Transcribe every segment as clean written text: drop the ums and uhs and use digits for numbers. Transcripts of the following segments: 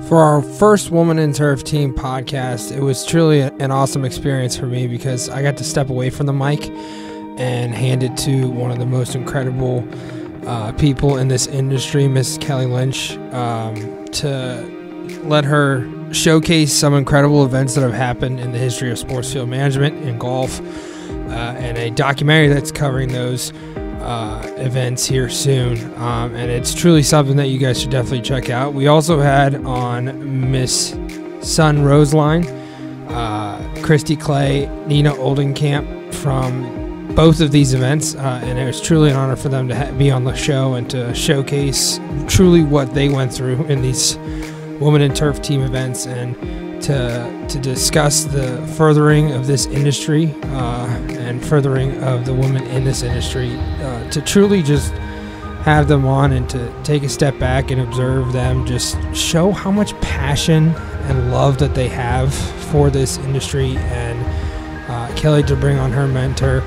For our first Woman in Turf Team podcast, it was truly an awesome experience for me because I got to step away from the mic and hand it to one of the most incredible people in this industry, Miss Kelly Lynch, to let her showcase some incredible events that have happened in the history of sports field management and golf, and a documentary that's covering those events here soon, and it's truly something that you guys should definitely check out. We also had on Miss Sun Roseline, Christy Clay, Nina Oldenkamp from both of these events, and it was truly an honor for them to be on the show and to showcase truly what they went through in these Women in Turf Team events, and to discuss the furthering of this industry and furthering of the women in this industry, to truly just have them on and to take a step back and observe them just show how much passion and love that they have for this industry, and Kelly to bring on her mentor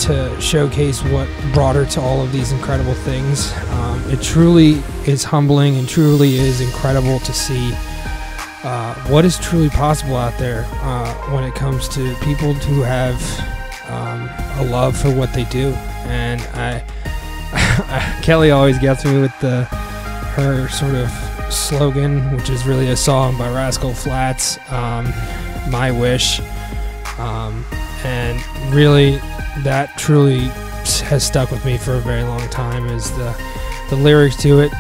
to showcase what brought her to all of these incredible things. It truly is humbling and truly is incredible to see what is truly possible out there when it comes to people who have a love for what they do. And Kelly always gets me with her sort of slogan, which is really a song by Rascal Flatts, "My Wish," and really that truly has stuck with me for a very long time. Is the lyrics to it.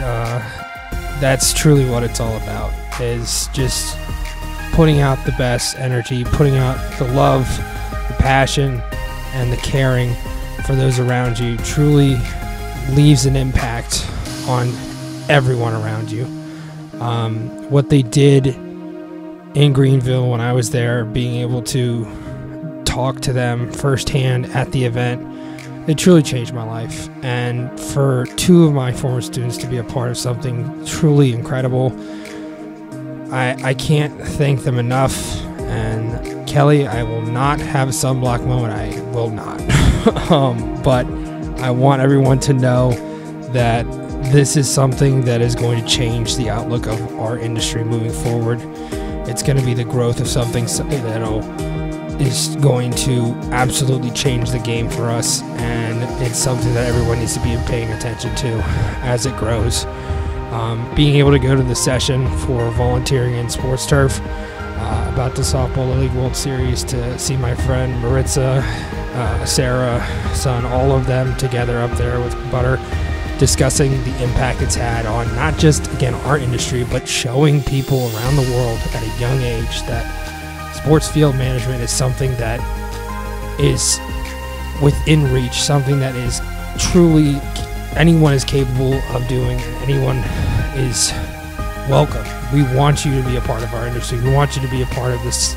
That's truly what it's all about, is just putting out the best energy, putting out the love, the passion, and the caring for those around you. Truly leaves an impact on everyone around you. What they did in Greenville when I was there, being able to talk to them firsthand at the event, it truly changed my life. And for two of my former students to be a part of something truly incredible, I can't thank them enough. And Kelly, I will not have a sunblock moment. I will not. But I want everyone to know that this is something that is going to change the outlook of our industry moving forward. It's going to be the growth of something that is going to absolutely change the game for us, and it's something that everyone needs to be paying attention to as it grows. Being able to go to the session for volunteering in sports turf about the Softball League World Series, to see my friend Maritza, Sarah, son, all of them together up there with Butter, discussing the impact it's had on not just, again, our industry, but showing people around the world at a young age that sports field management is something that is within reach, something that is truly anyone is capable of doing, and anyone is welcome. We want you to be a part of our industry. We want you to be a part of this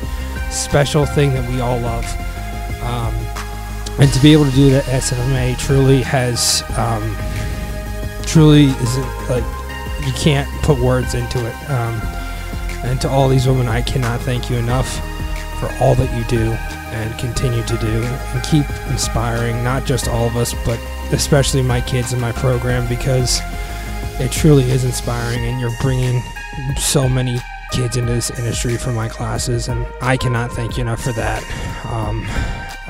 special thing that we all love. And to be able to do that at SFMA truly has, truly isn't, like, you can't put words into it. And to all these women, I cannot thank you enough for all that you do and continue to do, and keep inspiring not just all of us, but especially my kids in my program, because it truly is inspiring, and you're bringing so many kids into this industry for my classes, and I cannot thank you enough for that.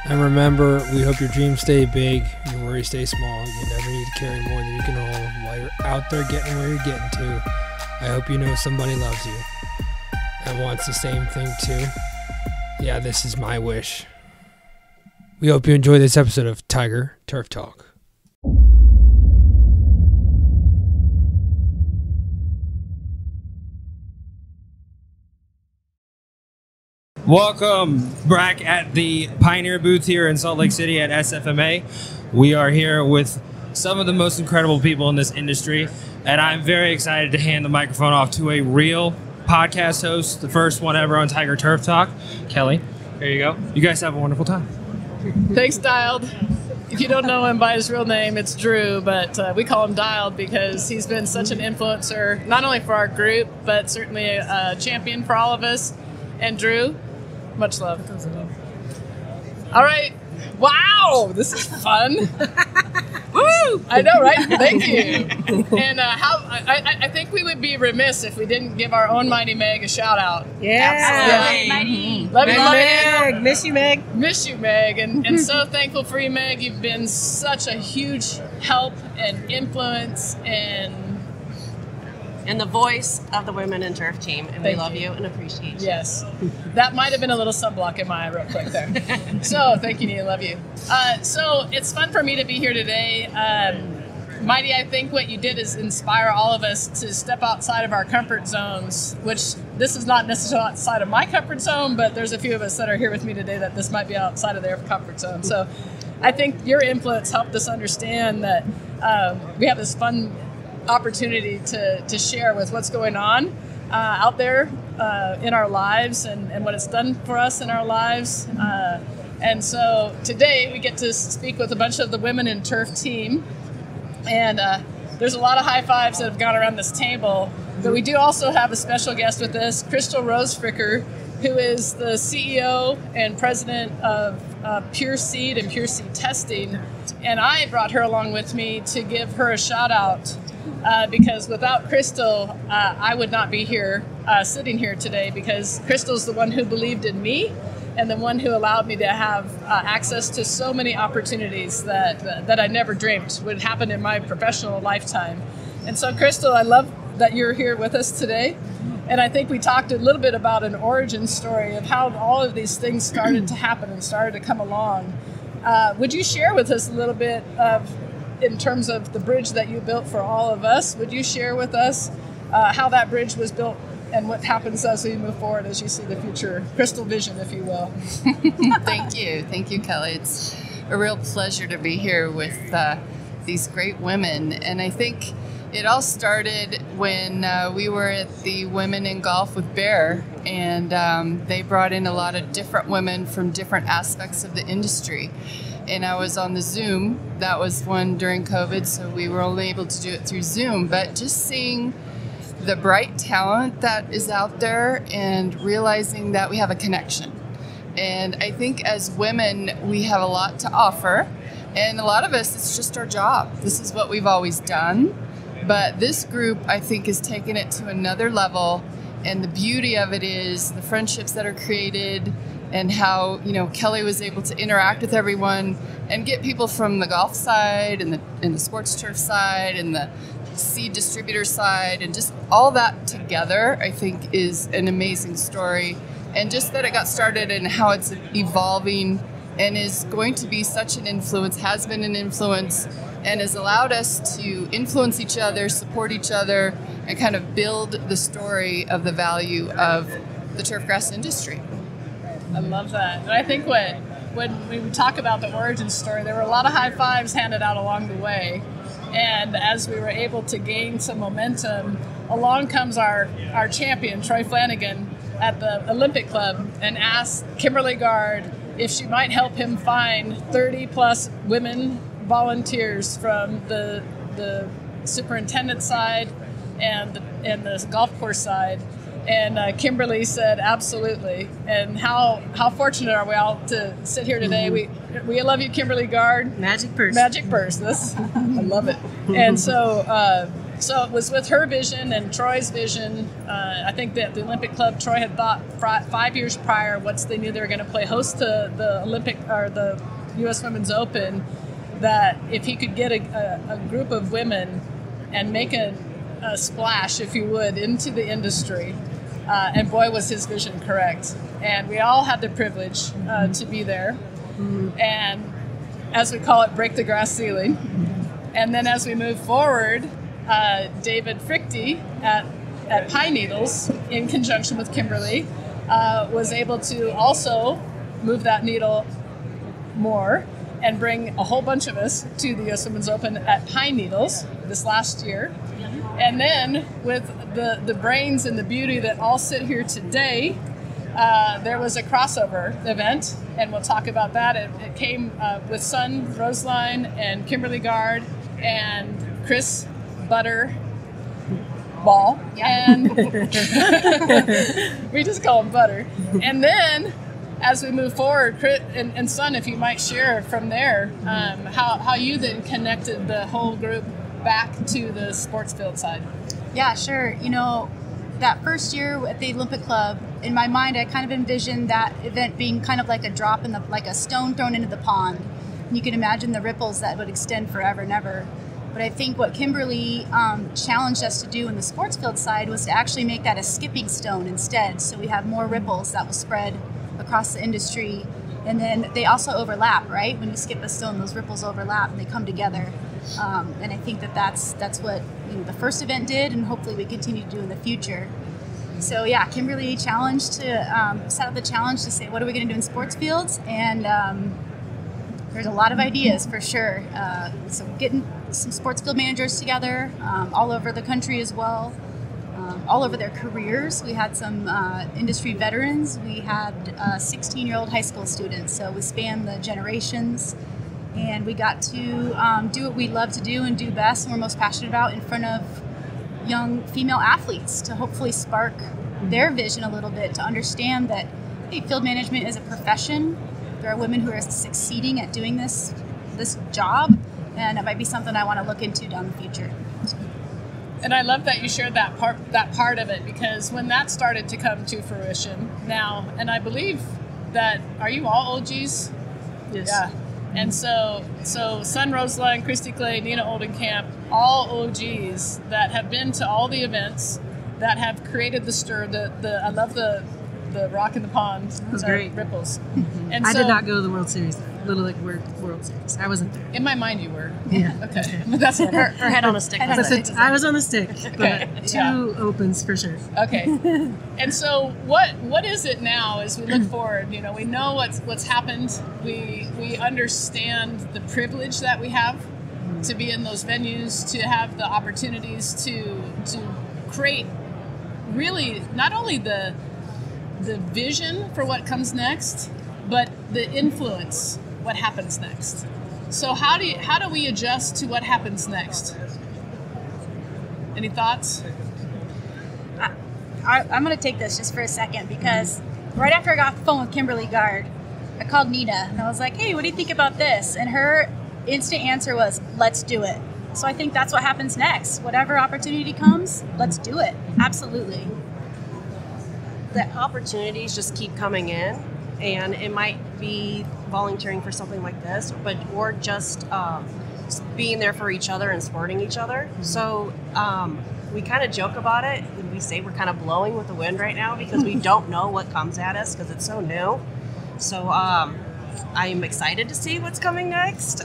And remember, we hope your dreams stay big, your worries stay small. You never need to carry more than you can hold while you're out there getting where you're getting to. I hope you know somebody loves you and wants the same thing too. Yeah, this is my wish. We hope you enjoy this episode of Tiger Turf Talk. Welcome back at the Pioneer booth here in Salt Lake City at SFMA. We are here with some of the most incredible people in this industry, and I'm very excited to hand the microphone off to a real podcast host, the first one ever on Tiger Turf Talk. Kelly, here you go. You guys have a wonderful time. Thanks, Dialed. If you don't know him by his real name, it's Drew, but we call him Dialed because he's been such an influencer, not only for our group, but certainly a champion for all of us. And Drew, much love. All right. Wow, this is fun. Woo! I know, right? Thank you. And I think we would be remiss if we didn't give our own Mighty Meg a shout out. Yeah. Mighty. Love you, Meg. Miss you, Meg. Miss you, Meg. And so thankful for you, Meg. You've been such a huge help and influence and the voice of the women in turf team, and we love you and appreciate you. Yes. That might have been a little sunblock in my eye real quick there. So thank you, Nia. Love you. So it's fun for me to be here today. Mighty, I think what you did is inspire all of us to step outside of our comfort zones, which this is not necessarily outside of my comfort zone, but there's a few of us that are here with me today that this might be outside of their comfort zone. So I think your influence helped us understand that we have this fun opportunity to share with what's going on out there in our lives and what it's done for us in our lives. And so today we get to speak with a bunch of the women in turf team. And there's a lot of high fives that have gone around this table. But we do also have a special guest with us, Crystal Rosefricker, who is the CEO and president of Pure Seed and Pure Seed Testing. And I brought her along with me to give her a shout out because without Crystal, I would not be here sitting here today, because Crystal's the one who believed in me and the one who allowed me to have access to so many opportunities that I never dreamed would happen in my professional lifetime. And so, Crystal, I love that you're here with us today. And I think we talked a little bit about an origin story of how all of these things started to happen and started to come along. Would you share with us a little bit of, in terms of the bridge that you built for all of us, would you share with us how that bridge was built and what happens as we move forward, as you see the future, Crystal vision, if you will? Thank you, Kelly. It's a real pleasure to be here with these great women. And I think it all started when we were at the Women in Golf with Bear, and they brought in a lot of different women from different aspects of the industry. And I was on the Zoom. That was one during COVID, so we were only able to do it through Zoom. But just seeing the bright talent that is out there and realizing that we have a connection. And I think as women, we have a lot to offer. And a lot of us, it's just our job. This is what we've always done. But this group, I think, has taken it to another level. And the beauty of it is the friendships that are created, and how, you know, Kelly was able to interact with everyone and get people from the golf side and the sports turf side and the seed distributor side, and just all that together, I think, is an amazing story. And just that it got started and how it's evolving and is going to be such an influence, has been an influence, and has allowed us to influence each other, support each other, and kind of build the story of the value of the turfgrass industry. I love that. And I think when we talk about the origin story, there were a lot of high fives handed out along the way. And as we were able to gain some momentum, along comes our champion, Troy Flanagan, at the Olympic Club, and asked Kimberly Gard if she might help him find 30-plus women volunteers from the superintendent side and the golf course side. And Kimberly said, absolutely. And how fortunate are we all to sit here today? We love you, Kimberly Gard. Magic purse. Magic purse. I love it. And so it was with her vision and Troy's vision. I think that the Olympic Club, Troy had thought 5 years prior, once they knew they were going to play host to the Olympic or the U.S. Women's Open, that if he could get a group of women and make a splash, if you would, into the industry. And boy, was his vision correct. And we all had the privilege to be there. And as we call it, break the grass ceiling. And then as we move forward, David Frichte at Pine Needles, in conjunction with Kimberly, was able to also move that needle more and bring a whole bunch of us to the U.S. Women's Open at Pine Needles this last year. And then with the brains and the beauty that all sit here today, there was a crossover event, and we'll talk about that. It came with Sun Roseline and Kimberly Gard and Chris Butter And we just call him Butter. And then as we move forward, and Son, if you might share from there, how you then connected the whole group back to the sports field side. Yeah, sure. You know, that first year at the Olympic Club, in my mind, I kind of envisioned that event being kind of like a drop in like a stone thrown into the pond. And you can imagine the ripples that would extend forever and ever. But I think what Kimberly challenged us to do in the sports field side was to actually make that a skipping stone instead. So we have more ripples that will spread across the industry. And then they also overlap, right? When you skip a stone, those ripples overlap and they come together. And I think that's what the first event did, and hopefully we continue to do in the future. So yeah, Kimberly challenged to set up the challenge to say, what are we going to do in sports fields? And there's a lot of ideas for sure. So getting some sports field managers together all over the country as well, all over their careers. We had some industry veterans. We had 16-year-old high school students. So we spanned the generations. And we got to do what we love to do and do best and we're most passionate about in front of young female athletes to hopefully spark their vision a little bit, to understand that, hey, field management is a profession. There are women who are succeeding at doing this job, and it might be something I want to look into down the future. And I love that you shared that part of it, because when that started to come to fruition now, and I believe that, are you all OGs? Yes. Yeah. And so Son Rosela and Christy Clay, Nina Oldenkamp, all OGs that have been to all the events, that have created the stir. I love the rock in the pond. It was great. Ripples. Mm-hmm. And I did not go to the World Series, Little League World Series. I wasn't there. In my mind, you were. Yeah. Okay. But that's what Her head on a stick. I was on the stick, Okay. but two opens for sure. Okay. And so what is it now as we look forward? You know, we know what's happened. We understand the privilege that we have to be in those venues, to have the opportunities to create really not only the vision for what comes next, but the influence what happens next. So how do we adjust to what happens next? Any thoughts? I'm going to take this just for a second, because right after I got off the phone with Kimberly Gard, I called Nina and I was like, hey, what do you think about this? And her instant answer was, let's do it. So I think that's what happens next. Whatever opportunity comes, let's do it. Absolutely. The opportunities just keep coming in, and it might be volunteering for something like this, or just being there for each other and supporting each other. So we kind of joke about it, and we say we're kind of blowing with the wind right now because we don't know what comes at us because it's so new. So I'm excited to see what's coming next.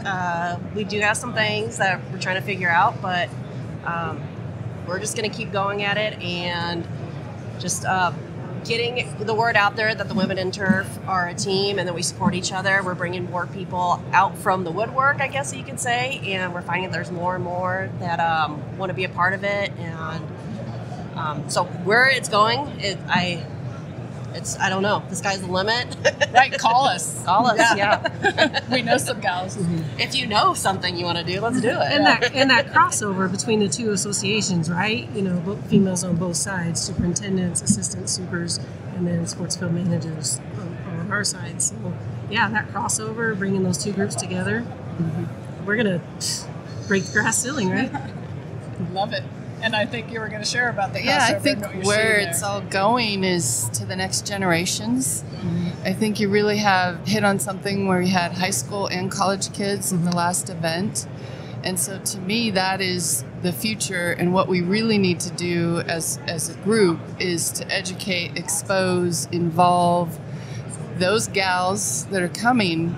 We do have some things that we're trying to figure out, but we're just going to keep going at it and just getting the word out there that the Women in Turf are a team and that we support each other. We're bringing more people out from the woodwork, I guess you could say, and we're finding there's more and more that want to be a part of it. And so where it's going, I don't know. The sky's the limit. Right, call us. Call us, yeah. We know some gals. If you know something you want to do, let's do it. And that crossover between the two associations, right? You know, both females on both sides, superintendents, assistant supers, and then sports field managers on our side. So, yeah, that crossover, bringing those two groups together, we're going to break the grass ceiling, right? Love it. And I think you were going to share about the crossover. Yeah, I think and what you're where seeing it's there. all going is to the next generations. I think you really have hit on something where you had high school and college kids in the last event. And so to me, that is the future, and what we really need to do as a group is to educate, expose, involve those gals that are coming.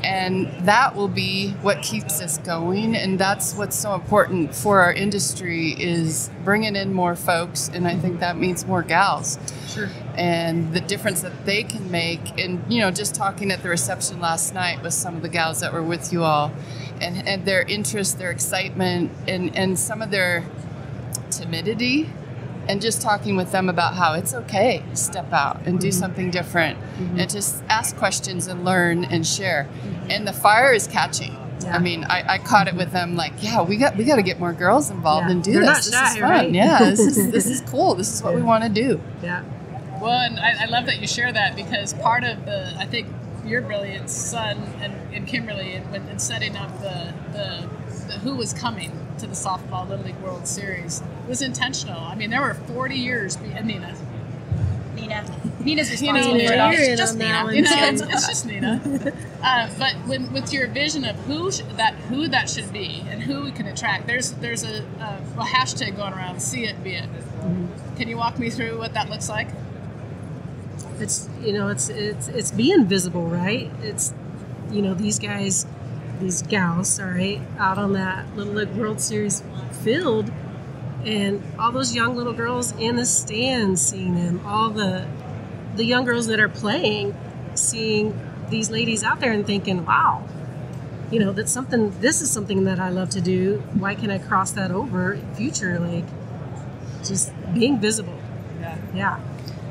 And that will be what keeps us going. And that's what's so important for our industry, is bringing in more folks. And I think that means more gals. Sure. And the difference that they can make. And, you know, just talking at the reception last night with some of the gals that were with you all, and their interest, their excitement, and some of their timidity, and just talking with them about how it's okay to step out and do something different, and just ask questions and learn and share. And the fire is catching. Yeah. I mean, I caught it with them, like, yeah, we got to get more girls involved and do They're this. not This shy, is fun. right? Yeah, this is cool. This is what we want to do. Yeah. Well, and I love that you share that, because part of I think your brilliant son and Kimberly in setting up the who was coming to the softball Little League World Series was intentional. I mean, there were 40 years. Nina's responsible for it all. It's just Nina. It's just Nina. But with your vision of who that should be and who we can attract, there's a hashtag going around, see it, be it. Mm-hmm. Can you walk me through what that looks like? It's it's being visible, right? It's these guys, these gals, sorry, out on that Little League World Series field, and all those young little girls in the stands seeing them, all the young girls that are playing, seeing these ladies out there and thinking, wow, this is something that I love to do. Why can I cross that over in future? Like, just being visible. Yeah.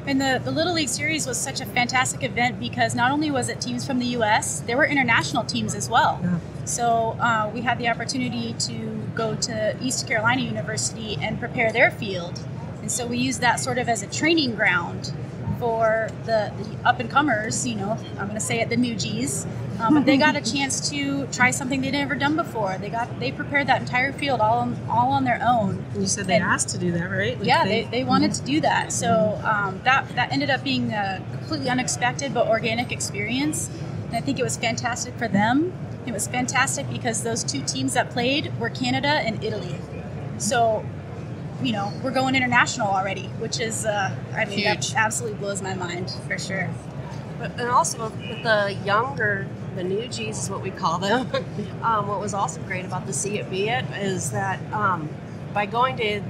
And the Little League Series was such a fantastic event because not only was it teams from the U.S., there were international teams as well. Yeah. So we had the opportunity to go to East Carolina University and prepare their field. And so we used that sort of as a training ground for the up-and-comers, I'm going to say it, the new Gs. But they got a chance to try something they'd never done before. They prepared that entire field all on their own. And you said they asked to do that, right? Like they wanted to do that. So that ended up being a completely unexpected but organic experience. And I think it was fantastic for them. It was fantastic because those two teams that played were Canada and Italy. So, we're going international already, which is, huge. That absolutely blows my mind, for sure. And also with the new Gs is what we call them. What was also great about the See It, Be It is that by going to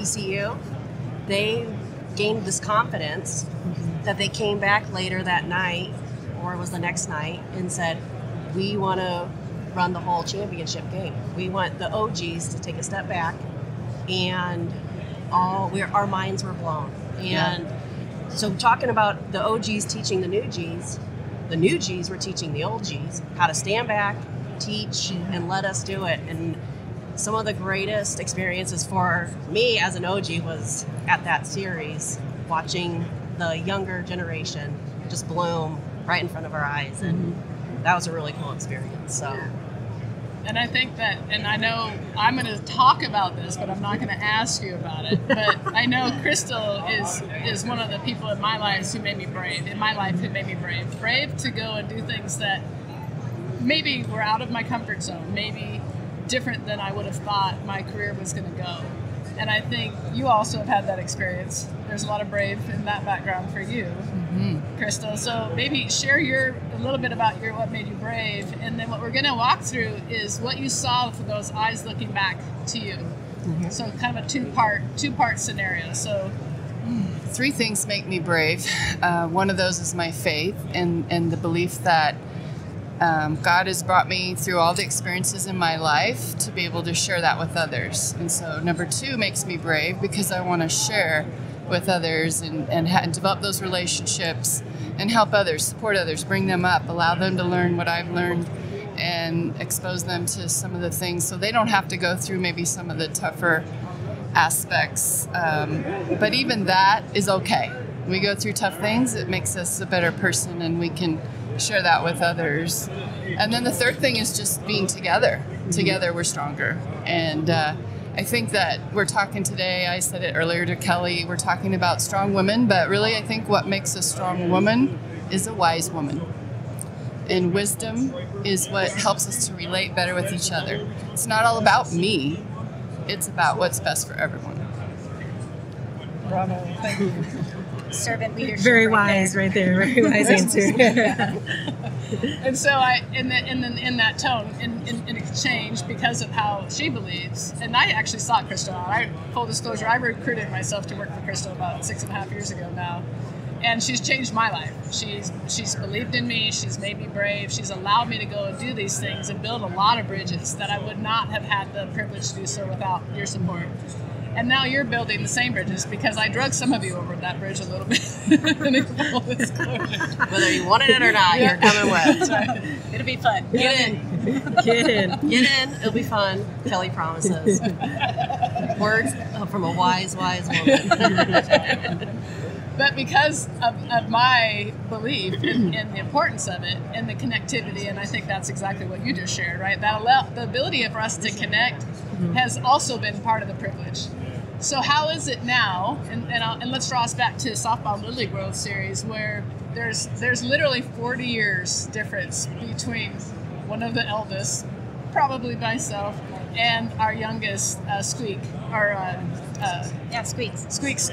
ECU, they gained this confidence that they came back later that night, or it was the next night, and said, we want to run the whole championship game. We want the OGs to take a step back, and our minds were blown. And so talking about the OGs teaching the new Gs were teaching the old Gs how to stand back, teach, and let us do it. And some of the greatest experiences for me as an OG was at that series, watching the younger generation just bloom right in front of our eyes. And that was a really cool experience. So. And I think that, and I know I'm going to talk about this, but I'm not going to ask you about it. But I know Crystal is one of the people in my life who made me brave. Brave to go and do things that maybe were out of my comfort zone, maybe different than I would have thought my career was going to go. And I think you also have had that experience. There's a lot of brave in that background for you, Crystal. So maybe share a little bit about what made you brave, and then what we're going to walk through is what you saw for those eyes looking back to you. So kind of a two-part scenario. So 3 things make me brave. One of those is my faith and the belief that God has brought me through all the experiences in my life to be able to share that with others. And so number 2 makes me brave because I want to share with others and develop those relationships and help others, support others, bring them up, allow them to learn what I've learned and expose them to some of the things so they don't have to go through maybe some of the tougher aspects. But even that is okay. We go through tough things, it makes us a better person, and we can share that with others. And then the third thing is just being together. Together we're stronger. And I think that we're talking today, I said it earlier to Kelly, we're talking about strong women, but really I think what makes a strong woman is a wise woman. And wisdom is what helps us to relate better with each other. It's not all about me, it's about what's best for everyone. Bravo, thank you. Servant leadership. Very wise right there. Very wise answer. And so in that tone, in exchange, because of how she believes, and I actually sought Crystal out. Full disclosure, I recruited myself to work for Crystal about 6.5 years ago now. And she's changed my life. She's believed in me. She's made me brave. She's allowed me to go and do these things and build a lot of bridges that I would not have had the privilege to do so without your support. And now you're building the same bridges because I drug some of you over that bridge a little bit. Whether you wanted it or not, you're coming with. Right. It'll be fun. Get in. Get in. It'll be fun. Kelly promises. Words from a wise woman. But because of my belief in the importance of it and the connectivity, and I think that's exactly what you just shared, right? The ability for us to connect has also been part of the privilege. So how is it now? And let's draw us back to softball Little League World Series, where there's literally 40 years difference between one of the eldest, probably myself, and our youngest, Squeak, or Squeaks. Squeaks.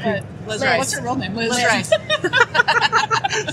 Liz What's her real name? Liz Rice.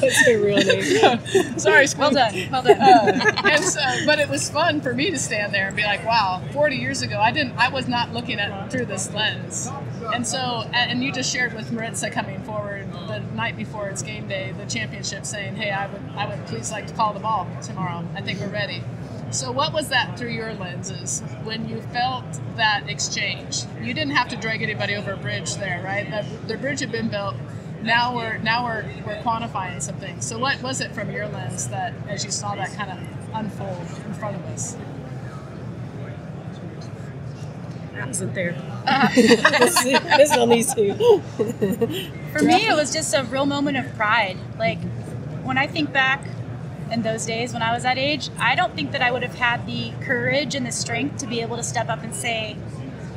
That's her real name. Sorry, Squeak. Well done. And so, but it was fun for me to stand there and be like, wow, 40 years ago, I was not looking at through this lens. And so, and you just shared with Maritza coming forward the night before it's game day, the championship, saying, hey, I would please like to call the ball tomorrow. I think we're ready. So what was that through your lenses when you felt that exchange? You didn't have to drag anybody over a bridge there, right? The bridge had been built. Now we're quantifying some things. So what was it from your lens that, as you saw that kind of unfold in front of us? I wasn't there. This is on these two. For me, it was just a real moment of pride. Like, when I think back in those days when I was that age, I don't think that I would have had the courage and the strength to be able to step up and say,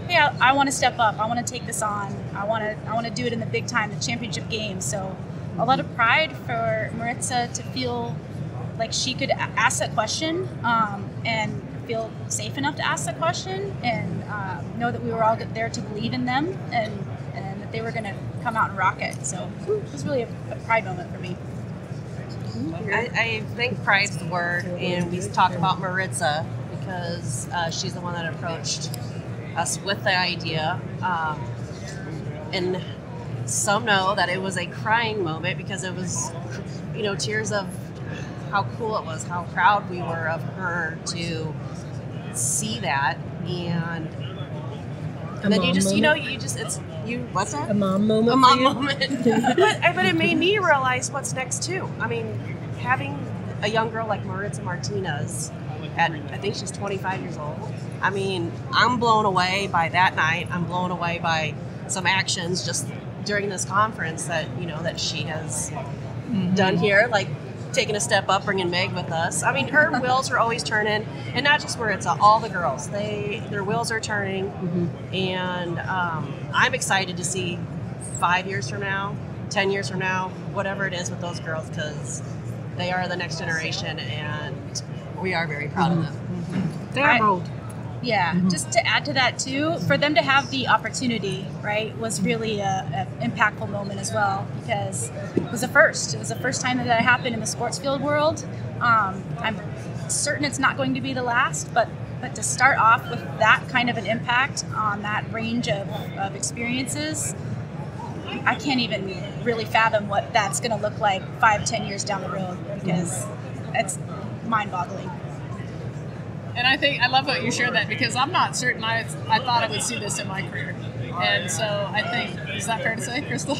hey, I want to step up. I want to take this on. I want to do it in the big time, the championship game. So a lot of pride for Maritza to feel like she could ask that question and feel safe enough to ask that question, and know that we were all there to believe in them, and that they were going to come out and rock it. So it was really a pride moment for me. I think pride's the word, and we talk about Maritza because she's the one that approached us with the idea. And some know that it was a crying moment because it was, tears of how cool it was, how proud we were of her to see that. And then you just, what's that? A mom moment. A mom moment. but it made me realize what's next too. I mean, having a young girl like Maritza Martinez at, I think she's 25 years old. I mean, I'm blown away by that night. I'm blown away by some actions just during this conference that, that she has done here, like taking a step up, bringing Meg with us. I mean, her wheels are always turning, and not just Maritza, all the girls. Their wheels are turning, and I'm excited to see 5 years from now, 10 years from now, whatever it is with those girls, because they are the next generation, and we are very proud of them. They're bold. Yeah, just to add to that too, for them to have the opportunity, right, was really a impactful moment as well, because it was a first. It was the first time that happened in the sports field world. I'm certain it's not going to be the last, but to start off with that kind of an impact on that range of experiences, I can't even really fathom what that's going to look like 5-10 years down the road, because it's mind-boggling. And I love what you shared that, because I'm not certain I thought I would see this in my career. And so I think, is that fair to say, Crystal?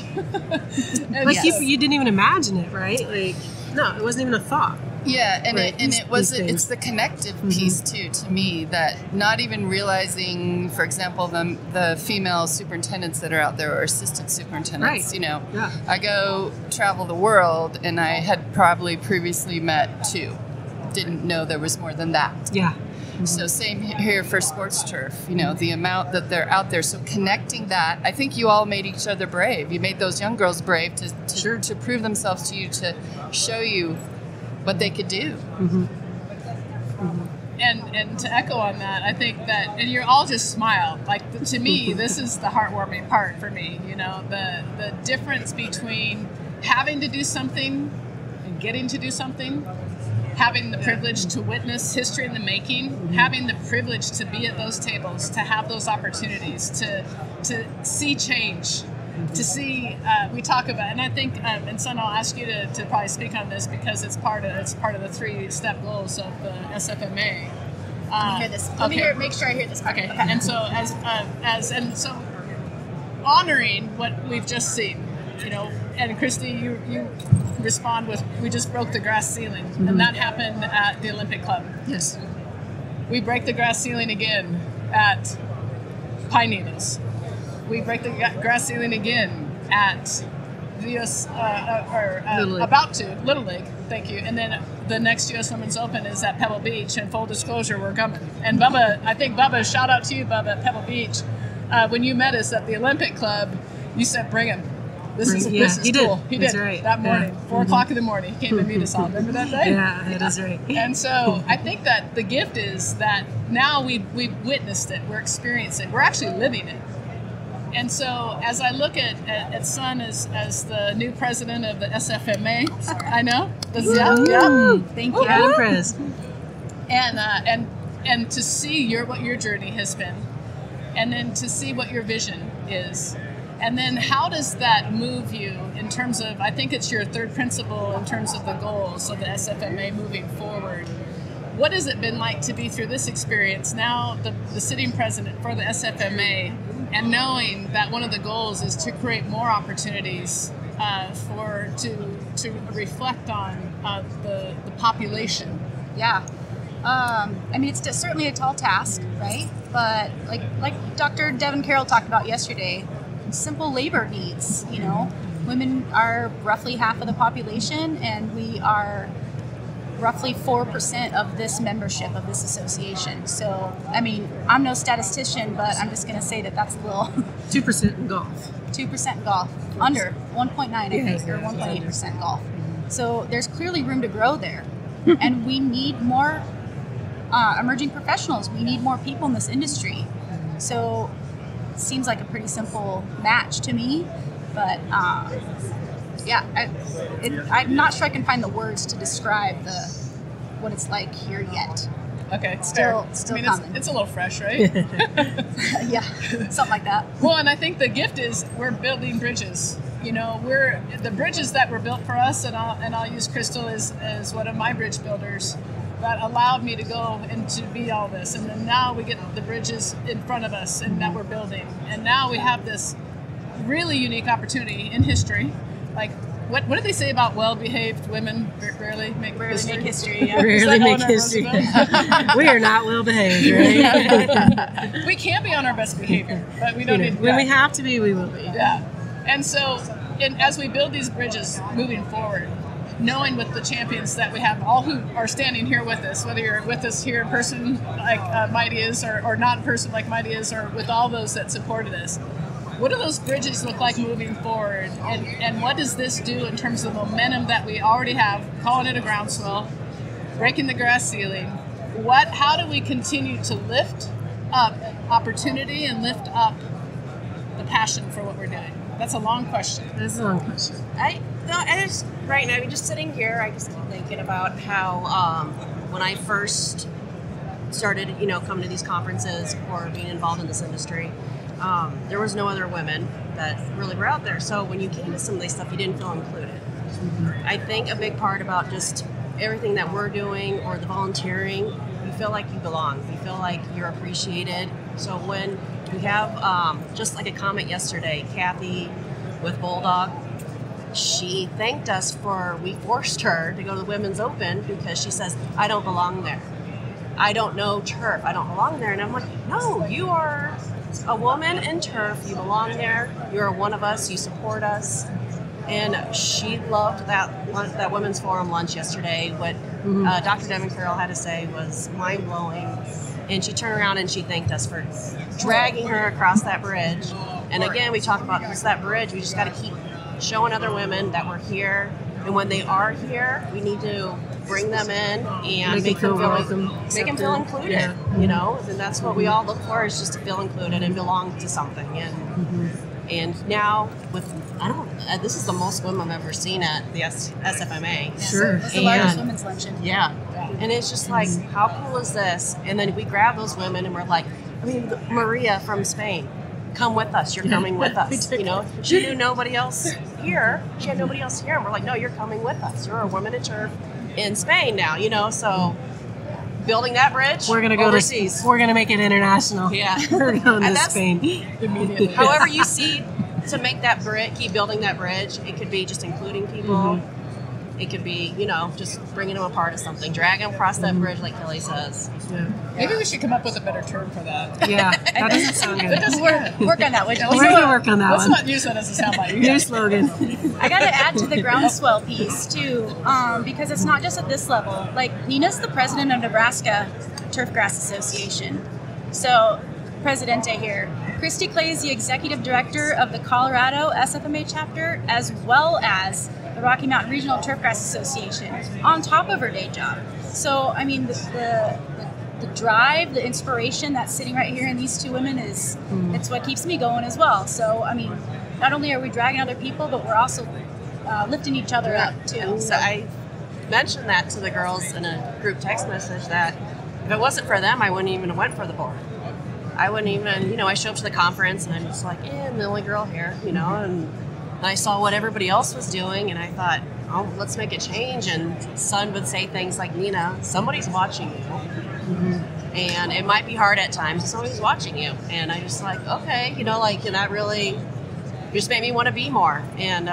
Like you didn't even imagine it, right? Like, no, it wasn't even a thought. Yeah, and it's the connective piece too, to me, that not even realizing, for example, the female superintendents that are out there, or assistant superintendents, right. I go travel the world, and I had probably previously met 2. Didn't know there was more than that. Yeah. So same here for sports turf, the amount that they're out there. So connecting that, I think you all made each other brave. You made those young girls brave to prove themselves to you, to show you what they could do. And to echo on that, I think that, and you're all just smile. Like, to me, this is the heartwarming part for me. The difference between having to do something and getting to do something, having the privilege to witness history in the making, having the privilege to be at those tables, to have those opportunities, to see change, to see, we talk about, and I think, and Son, I'll ask you to probably speak on this, because it's part of the 3-step goals of the SFMA. Let me hear this. Let me make sure I hear this part. Okay. And so so honoring what we've just seen, and Christy, you respond with, we just broke the grass ceiling, and that happened at the Olympic Club. Yes. We break the grass ceiling again at Pine Needles. We break the grass ceiling again at the US, Little League. about to Little League. Thank you. And then the next U.S. Women's Open is at Pebble Beach. And full disclosure, we're coming. And Bubba, shout out to you, Bubba, at Pebble Beach. When you met us at the Olympic Club, you said, "Bring him. This is he cool." did. He That's did right. that morning, 4 o'clock in the morning. He came to meet us all. Remember that day? Yeah, that's right. And so I think that the gift is that now we've witnessed it, we're experiencing it, we're actually living it. And so as I look at Sun as the new president of the SFMA, I know, Thank you. I'm impressed. and to see what your journey has been, and then to see what your vision is. And then how does that move you in terms of, I think it's your third principle in terms of the goals of the SFMA moving forward. What has it been like to be through this experience, now the sitting president for the SFMA, and knowing that one of the goals is to create more opportunities to reflect on the population? Yeah. I mean, it's certainly a tall task, right? But like Dr. Devin Carroll talked about yesterday, simple labor needs, women are roughly half of the population, and we are roughly 4% of this membership of this association. So, I mean, I'm no statistician, but I'm just going to say that that's a little 2% in golf. 2% golf, under 1.9, I think, or 1.8% golf. So there's clearly room to grow there, and we need more emerging professionals. We need more people in this industry. So seems like a pretty simple match to me, but I'm not sure I can find the words to describe what it's like here yet. Okay, still coming. It's a little fresh, right? Yeah, something like that. Well, and I think the gift is we're building bridges. We're the bridges that were built for us, and I'll use Crystal as one of my bridge builders that allowed me to go and to be all this. And then now we get the bridges in front of us and that we're building. And now we have this really unique opportunity in history. Like, what did they say about well-behaved women rarely make history? Yeah. Rarely make history. We are not well-behaved, right? We can be on our best behavior, but we don't need to. When we have to be, we will be. Yeah. And so, as we build these bridges moving forward, knowing with the champions that we have, all who are standing here with us, whether you're with us here in person like Mighty is, or not in person like Mighty is, or with all those that supported us, what do those bridges look like moving forward? And what does this do in terms of momentum that we already have, calling it a groundswell, breaking the glass ceiling? How do we continue to lift up opportunity and lift up the passion for what we're doing? That's a long question. That's a long question. Right now, just sitting here, I just keep thinking about how when I first started, coming to these conferences or being involved in this industry, there was no other women that really were out there. So when you came to some of these stuff, you didn't feel included. Mm-hmm. I think a big part about just everything that we're doing or the volunteering, you feel like you belong. You feel like you're appreciated. So when we have, just like a comment yesterday, Kathy with Bulldog, she thanked us we forced her to go to the Women's Open because she says, I don't belong there. I don't know turf. I don't belong there. And I'm like, no, you are a woman in turf. You belong there. You're one of us. You support us. And she loved that Women's Forum lunch yesterday. What Dr. Devin Carroll had to say was mind-blowing. And she turned around and she thanked us for dragging her across that bridge. And again, we talk about just that bridge. We just got to keep showing other women that we're here. And when they are here, we need to bring them in and make them feel included. Yeah. And that's what we all look for, is just to feel included and belong to something. And and now this is the most women I've ever seen at the SFMA. Sure, it's the largest women's luncheon. Yeah, and it's just like, how cool is this? And then we grab those women and we're like, Maria from Spain, come with us. You're coming with us. She knew nobody else here. She had nobody else here, and we're like, no, you're coming with us. You're a woman in turf in Spain now. So building that bridge. We're gonna go overseas. We're gonna make it international. Yeah, we're going to Spain immediately. However you see to make that bridge, keep building that bridge. It could be just including people. It could be, just bringing them apart of something, dragging them across that bridge, like Kelly says. Yeah. Maybe we should come up with a better term for that. Yeah, that doesn't sound good. Work on that one. We're going to work on that Let's one. not use that as a soundbite. New slogan. I got to add to the groundswell piece too, because it's not just at this level. Like Nina's the president of Nebraska Turfgrass Association, so Presidente here. Christy Clay is the executive director of the Colorado SFMA chapter, as well as the Rocky Mountain Regional Turfgrass Association, on top of her day job. So, I mean, the drive, the inspiration that's sitting right here in these two women it's what keeps me going as well. So, I mean, not only are we dragging other people, but we're also lifting each other up too. So I mentioned that to the girls in a group text message that if it wasn't for them, I wouldn't even have went for the board. I wouldn't even, I show up to the conference and I'm just like, I'm the only girl here, and I saw what everybody else was doing and I thought, oh, let's make a change. And Son would say things like, Nina, somebody's watching you. And it might be hard at times, but somebody's watching you. And I just like, okay, and that really just made me want to be more. And,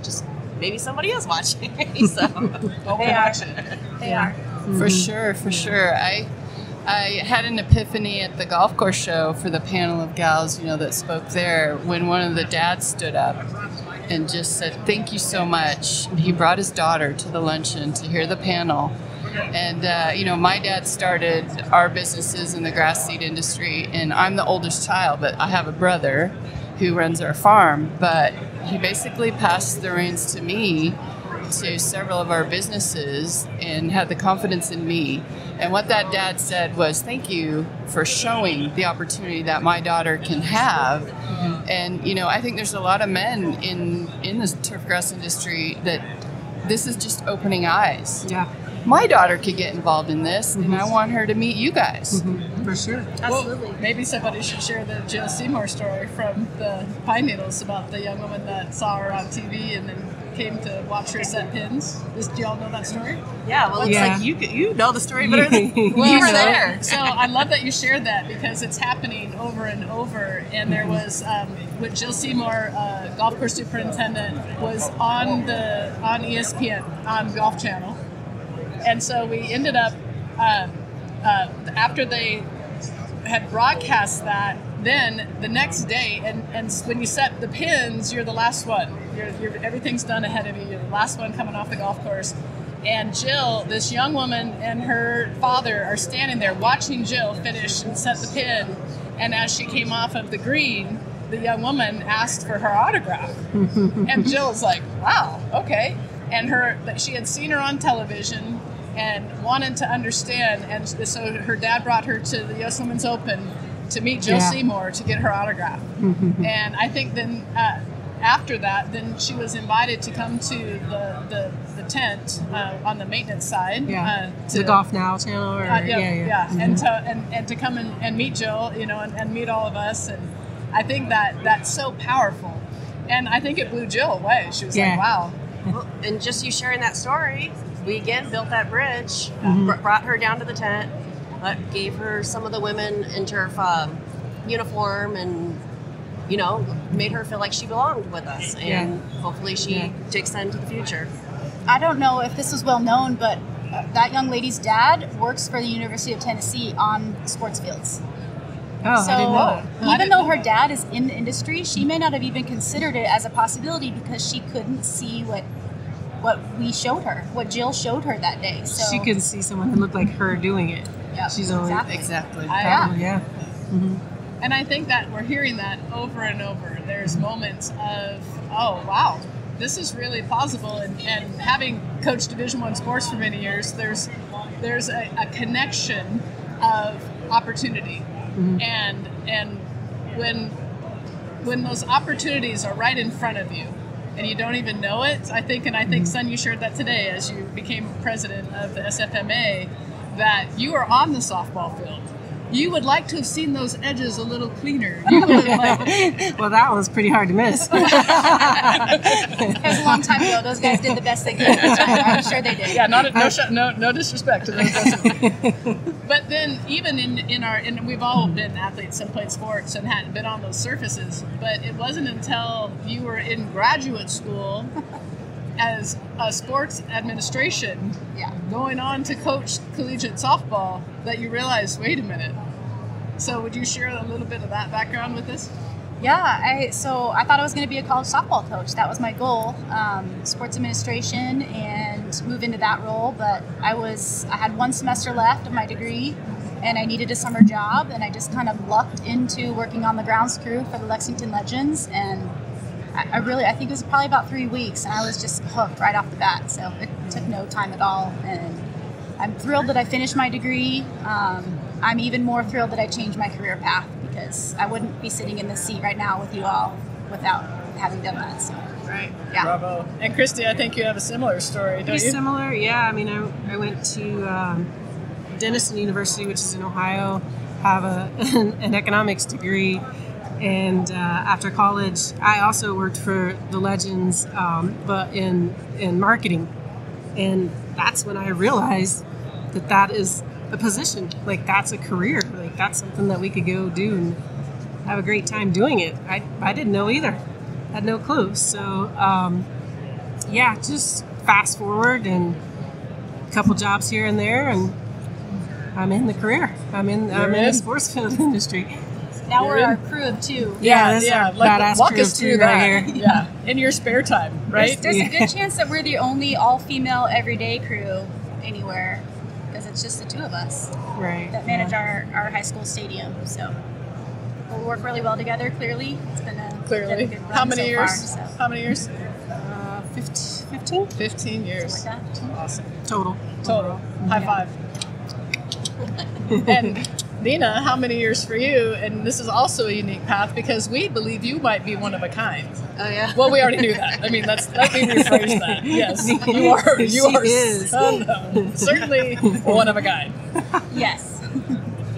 just maybe somebody is watching me. So They are. For sure. I had an epiphany at the golf course show for the panel of gals, that spoke there when one of the dads stood up and just said, thank you so much. He brought his daughter to the luncheon to hear the panel. And, my dad started our businesses in the grass seed industry, and I'm the oldest child, but I have a brother who runs our farm. But he basically passed the reins to me to several of our businesses and had the confidence in me. And what that dad said was, thank you for showing the opportunity that my daughter can have. And, I think there's a lot of men in the turfgrass industry that this is just opening eyes. Yeah. My daughter could get involved in this, and I want her to meet you guys. For sure. Absolutely. Well, maybe somebody should share the Jill Seymour story from the Pine Needles about the young woman that saw her on TV and then came to watch her set pins. Do y'all know that story? Yeah, well, it's like you know the story better than you Well, were there. So I love that you shared that because it's happening over and over. And there was with Jill Seymour, golf course superintendent, was on ESPN on Golf Channel, and so we ended up after they had broadcast that. Then the next day, and when you set the pins, you're the last one. Everything's done ahead of you. You're the last one coming off the golf course. And Jill, this young woman, and her father are standing there watching Jill finish and set the pin. And as she came off of the green, the young woman asked for her autograph. And Jill was like, wow, okay. And she had seen her on television and wanted to understand. And so her dad brought her to the U.S. Women's Open to meet Jill Seymour to get her autograph. And I think then after that, then she was invited to come to the tent on the maintenance side. To the Golf Now channel? Or, And to come and meet Jill, and meet all of us. And I think that's so powerful. And I think it blew Jill away. She was like, wow. Well, and just you sharing that story, we again built that bridge, brought her down to the tent, gave her some of the women in turf uniform, and made her feel like she belonged with us, and hopefully she takes that into the future. I don't know if this is well known, but that young lady's dad works for the University of Tennessee on sports fields. Oh, so I didn't know that. Even though her dad is in the industry, she may not have even considered it as a possibility because she couldn't see what we showed her, what Jill showed her that day. So She couldn't see someone who looked like her doing it. Yep, She's only Exactly. And I think that we're hearing that over and over. There's moments of, oh, wow, this is really possible. And having coached Division I sports for many years, there's a connection of opportunity. And when those opportunities are right in front of you and you don't even know it, I think, Son, you shared that today as you became president of the SFMA, that you are on the softball field. You would like to have seen those edges a little cleaner. You would have Well, that was pretty hard to miss. it was a long time ago. Those guys did the best they could. I'm sure they did. Yeah, no disrespect to those guys. But then even in we've all been athletes and played sports and hadn't been on those surfaces, but it wasn't until you were in graduate school as a sports administration, Yeah. going on to coach collegiate softball, that you realized, wait a minute. So would you share a little bit of that background with us? Yeah, so I thought I was going to be a college softball coach. That was my goal, sports administration, and move into that role. But I had 1 semester left of my degree, and I needed a summer job, and I just kind of lucked into working on the grounds crew for the Lexington Legends, and I think it was probably about 3 weeks, and I was just hooked right off the bat. So it took no time at all, and I'm thrilled that I finished my degree. I'm even more thrilled that I changed my career path, because I wouldn't be sitting in this seat right now with you all without having done that. So, Right. yeah. Bravo. And Christy, I think you have a similar story, don't Pretty you? similar, yeah. I mean, I went to Denison University, which is in Ohio, have an economics degree. And after college, I also worked for the Legends, but in marketing. And that's when I realized that is a position. Like, that's a career. Like, that's something that we could go do and have a great time doing it. I didn't know either. Had no clue. So, yeah, just fast forward and a couple jobs here and there, and I'm in the career. I'm in the sports field industry. Now we're our crew of 2. That's our badass walk crew us of through 2 that. right here. Yeah, in your spare time, right? There's a good chance that we're the only all-female everyday crew anywhere, because it's just the 2 of us Right. that manage our high school stadium. So we'll work really well together. Clearly, it's been a Clearly. good run How many so years? Far, so. How many years? 15 15 years. Something like that. Awesome. total. Total. High five. And Nina, how many years for you? And this is also a unique path, because we believe you might be one of a kind. Oh yeah. Well, we already knew that. I mean, let me rephrase that. Yes, you are. You She are is. certainly one of a kind. Yes.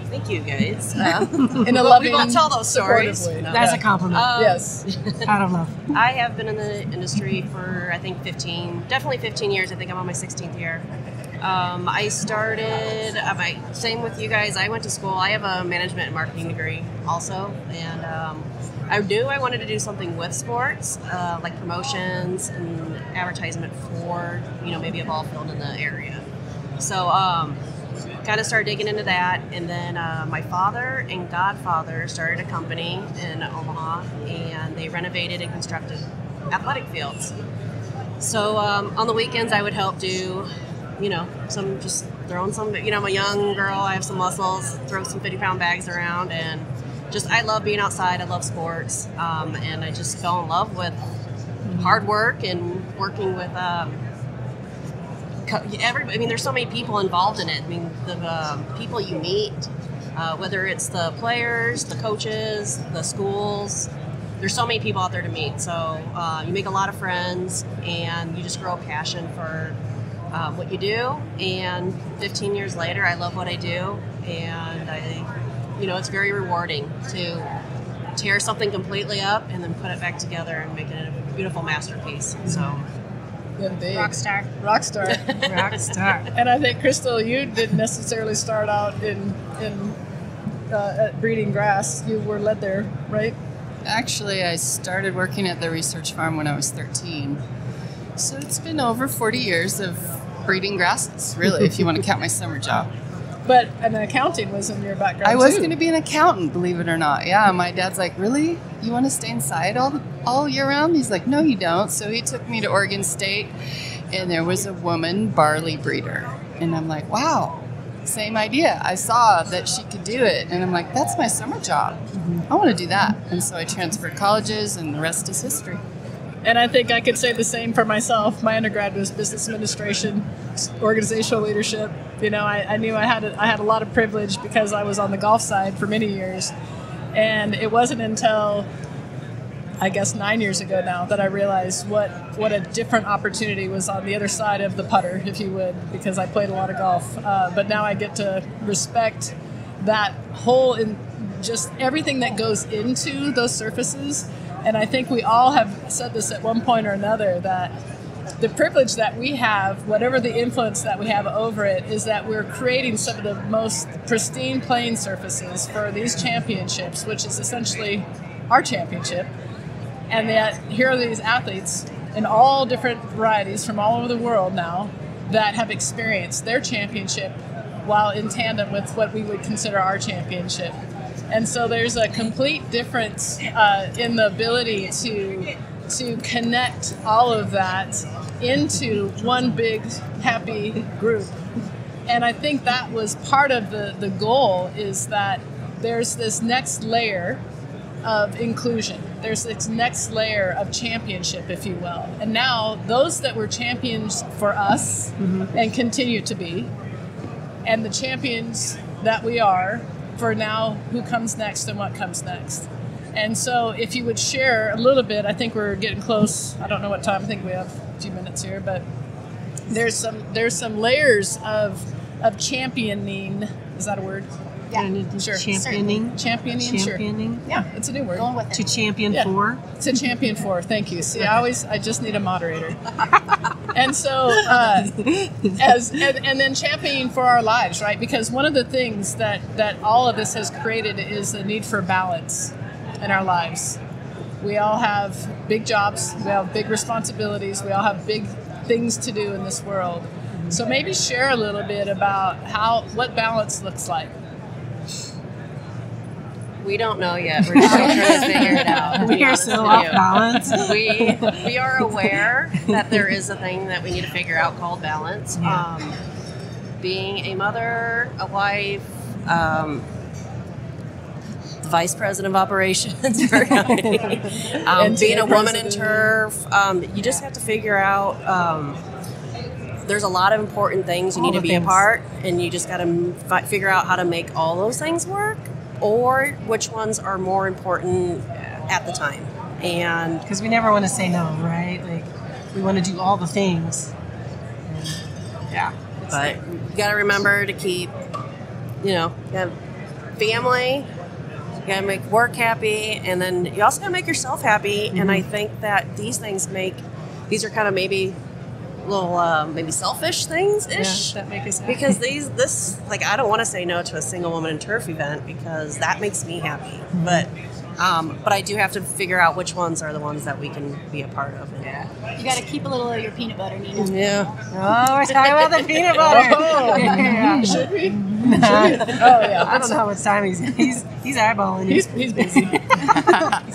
Thank you guys. In a we loving, won't tell those stories. supportive way. No. That's a compliment. Yes. I don't know. I have been in the industry for, I think, 15 years. I think I'm on my 16th year. I started, same with you guys, I went to school. I have a management and marketing degree also. And I knew I wanted to do something with sports, like promotions and advertisement for, maybe a ball field in the area. So kind of started digging into that. And then my father and godfather started a company in Omaha, and they renovated and constructed athletic fields. So on the weekends, I would help do, throwing some, I'm a young girl, I have some muscles, throw some 50-pound bags around, and I love being outside, I love sports, and I just fell in love with hard work and working with there's so many people involved in it. I mean, the people you meet, whether it's the players, the coaches, the schools, there's so many people out there to meet. So you make a lot of friends, and you just grow a passion for what you do. And 15 years later, I love what I do, and it's very rewarding to tear something completely up and then put it back together and make it a beautiful masterpiece. So. Indeed. Rockstar. Rockstar. And I think, Crystal, you didn't necessarily start out in at breeding grass. You were led there, right? Actually, I started working at the research farm when I was 13. So it's been over 40 years of breeding grasses, really, if you want to count my summer job. But an accounting was in your background, I was too. going to be an accountant, believe it or not. Yeah, my dad's like, really? You want to stay inside all year round? He's like, no, you don't. So he took me to Oregon State, and there was a woman barley breeder. And I'm like, wow, same idea. I saw that she could do it. And I'm like, that's my summer job. I want to do that. And so I transferred colleges, and the rest is history. And I think I could say the same for myself. My undergrad was business administration, organizational leadership. I knew I had a lot of privilege because I was on the golf side for many years. And it wasn't until, I guess, 9 years ago now that I realized what a different opportunity was on the other side of the putter, if you would, because I played a lot of golf. But now I get to respect that whole, just everything that goes into those surfaces. And I think we all have said this at one point or another, that the privilege that we have, whatever the influence that we have over it, is that we're creating some of the most pristine playing surfaces for these championships, which is essentially our championship. And yet here are these athletes in all different varieties from all over the world now that have experienced their championship while in tandem with what we would consider our championship. And so there's a complete difference in the ability to connect all of that into one big happy group. And I think that was part of the goal, is that there's this next layer of inclusion. There's this next layer of championship, if you will. And now those that were champions for us and continue to be, and the champions that we are for now, who comes next and what comes next. And so if you would share a little bit, I think we're getting close. I don't know what time. I think we have a few minutes here, but there's some layers of championing. Is that a word? Yeah, sure. Championing. Championing, sure. Yeah, it's a new word. Going with it. To champion for. To champion for. Thank you. See, I just need a moderator. And so, and then championing for our lives, right? Because one of the things that all of this has created is the need for balance in our lives. We all have big jobs. We have big responsibilities. We all have big things to do in this world. So maybe share a little bit about what balance looks like. We don't know yet. We're still trying to figure it out. We are still off balance. We are aware that there is a thing that we need to figure out called balance. Yeah. Being a mother, a wife, vice president of operations, being a woman in turf, you just have to figure out. There's a lot of important things you need to be a part, and you just got to figure out how to make all those things work, or which ones are more important at the time. And because we never want to say no, right? Like, we want to do all the things. Yeah, but you got to remember to keep, you have family, you got to make work happy, and then you also got to make yourself happy. And I think that these are kind of maybe little maybe selfish things-ish, that make us happy. Because I don't want to say no to a single woman in turf event, because that makes me happy. But I do have to figure out which ones are the ones that we can be a part of. You got to keep a little of your peanut butter, Nina. Yeah. Oh, we're talking about the peanut butter. Yeah. Should we? I don't know how much time he's eyeballing. He's busy.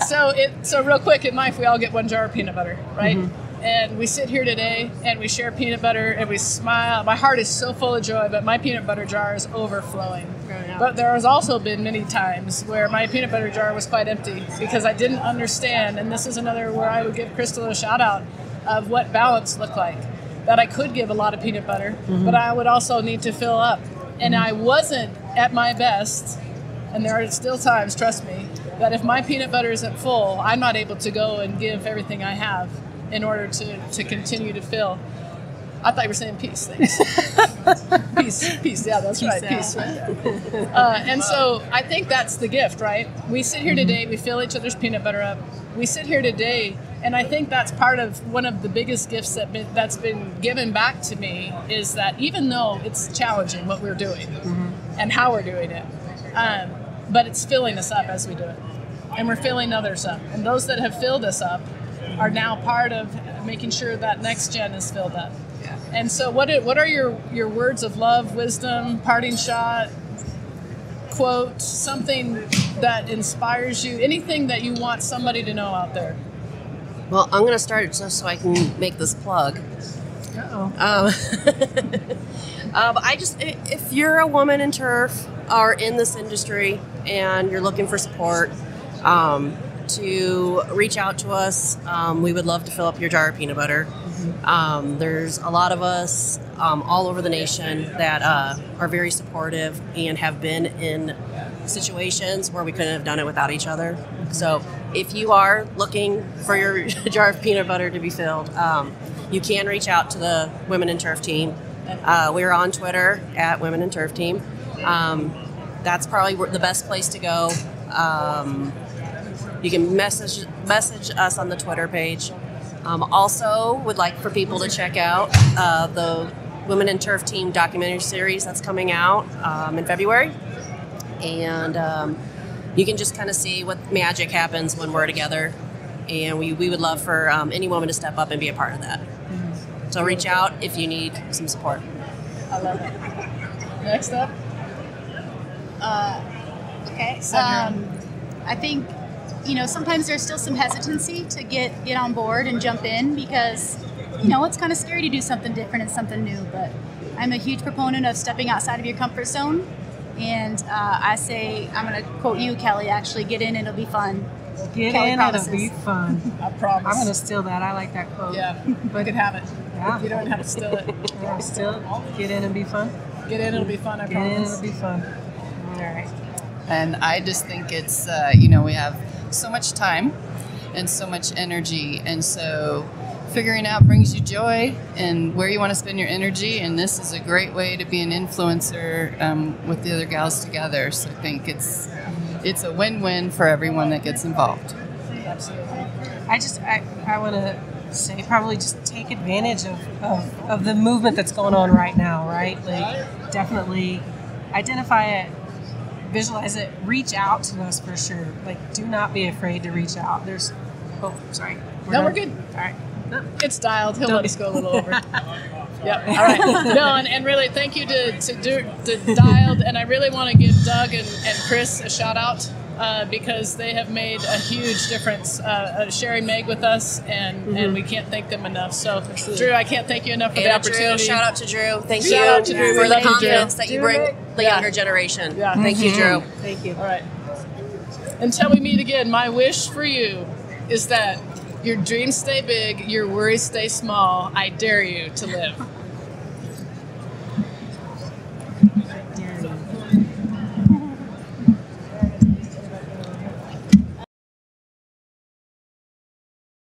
So real quick, in life we all get one jar of peanut butter, right? And we sit here today and we share peanut butter and we smile. My heart is so full of joy, but my peanut butter jar is overflowing. But there has also been many times where my peanut butter jar was quite empty because I didn't understand, and this is another where I would give Crystal a shout out of what balance looked like. That I could give a lot of peanut butter, but I would also need to fill up. And I wasn't at my best, and there are still times, trust me, that if my peanut butter isn't full, I'm not able to go and give everything I have in order to continue to fill. I thought you were saying peace. Thanks. Peace. Yeah, that's right. Peace. Right there. And so I think that's the gift, right? We sit here today. We fill each other's peanut butter up. We sit here today, and I think that's part of one of the biggest gifts that's been given back to me, is that even though it's challenging what we're doing and how we're doing it, but it's filling us up as we do it, and we're filling others up, and those that have filled us up are now part of making sure that next gen is filled up. Yeah. And so what are your words of love, wisdom, parting shot, quote, something that inspires you, anything that you want somebody to know out there? Well, I'm going to start just so I can make this plug. If you're a woman in turf or in this industry and you're looking for support, to reach out to us. We would love to fill up your jar of peanut butter. There's a lot of us all over the nation that are very supportive and have been in situations where we couldn't have done it without each other. So if you are looking for your jar of peanut butter to be filled, you can reach out to the Women in Turf team. We're on Twitter at Women in Turf team. That's probably the best place to go. You can message us on the Twitter page. Also, would like for people to check out the Women in Turf Team documentary series that's coming out in February. And you can just kind of see what magic happens when we're together. and we would love for any woman to step up and be a part of that. So reach out if you need some support. I love it. Next up. Okay. I think, sometimes there's still some hesitancy to get on board and jump in because, it's kind of scary to do something different and something new. But I'm a huge proponent of stepping outside of your comfort zone. And I say, I'm going to quote you, Kelly, actually, get in, it'll be fun. Get Kelly in, promises. it'll be fun. I promise. I'm going to steal that. I like that quote. Yeah, you can have it. Yeah. If you don't have to steal it. Yeah, still get in and be fun. Get in, it'll be fun, I Get in, promise. it'll be fun. All right. And I just think it's, we have so much time and so much energy. And so figuring out brings you joy and where you want to spend your energy. And this is a great way to be an influencer with the other gals together. So I think it's a win-win for everyone that gets involved. Absolutely. I want to say probably just take advantage of the movement that's going on right now, right? Like definitely identify it, visualize it, reach out to us for sure. Like do not be afraid to reach out. Sorry. We're good. All right. No. It's dialed. He'll let us go a little over. Yep. All right. No, and really thank you to Dialed. And I really want to give Doug and Chris a shout out because they have made a huge difference sharing Meg with us, and we can't thank them enough. So, Drew, I can't thank you enough for the opportunity. Drew, shout out to Drew. Thank Shout you out to Drew. for the Thank you, confidence Drew. that you bring the younger generation. Yeah. Thank you, Drew. Thank you. All right. Until we meet again, my wish for you is that your dreams stay big, your worries stay small. I dare you to live.